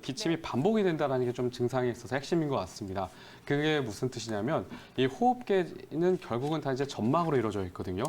기침이 반복이 된다는 게 좀 증상에 있어서 핵심인 것 같습니다. 그게 무슨 뜻이냐면 이 호흡기는 결국은 다 이제 점막으로 이루어져 있거든요.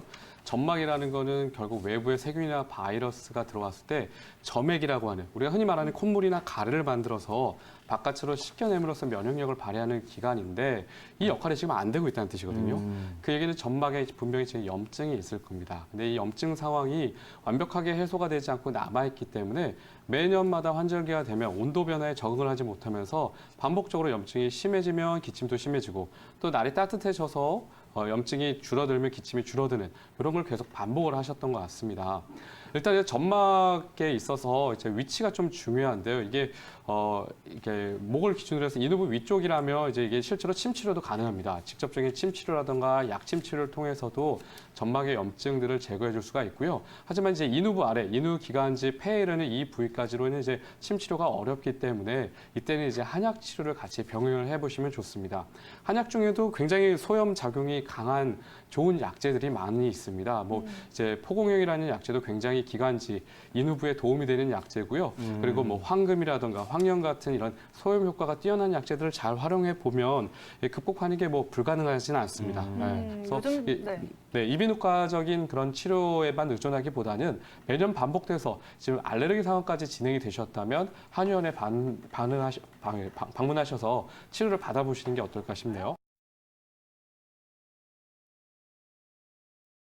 점막이라는 거는 결국 외부의 세균이나 바이러스가 들어왔을 때 점액이라고 하는 우리가 흔히 말하는 콧물이나 가래를 만들어서 바깥으로 씻겨냄으로써 면역력을 발휘하는 기관인데 이 역할이 지금 안 되고 있다는 뜻이거든요. 그 얘기는 점막에 분명히 지금 염증이 있을 겁니다. 근데 이 염증 상황이 완벽하게 해소가 되지 않고 남아있기 때문에 매년마다 환절기가 되면 온도 변화에 적응을 하지 못하면서 반복적으로 염증이 심해지면 기침도 심해지고 또 날이 따뜻해져서 염증이 줄어들면 기침이 줄어드는 이런 걸 계속 반복을 하셨던 것 같습니다. 일단 이제 점막에 있어서 이제 위치가 좀 중요한데요. 이게 목을 기준으로 해서 이누부 위쪽이라면 이게 실제로 침 치료도 가능합니다. 직접적인 침 치료라든가 약침 치료를 통해서도 점막의 염증들을 제거해 줄 수가 있고요. 하지만 이제 이누부 아래, 이누 기관지, 폐에 이르는 이 부위까지로는 이제 침 치료가 어렵기 때문에 이때는 이제 한약 치료를 같이 병행을 해보시면 좋습니다. 한약 중에도 굉장히 소염 작용이 강한 좋은 약재들이 많이 있습니다. 이제 포공형이라는 약재도 굉장히 기관지, 이누부에 도움이 되는 약재고요. 그리고 황금이라든가 황령 같은 이런 소염 효과가 뛰어난 약재들을 잘 활용해 보면 극복하는 게 불가능하지는 않습니다. 그래서 이비인후과적인 그런 치료에만 의존하기보다는 매년 반복돼서 지금 알레르기 상황까지 진행이 되셨다면 한의원에 방문하셔서 치료를 받아보시는 게 어떨까 싶네요.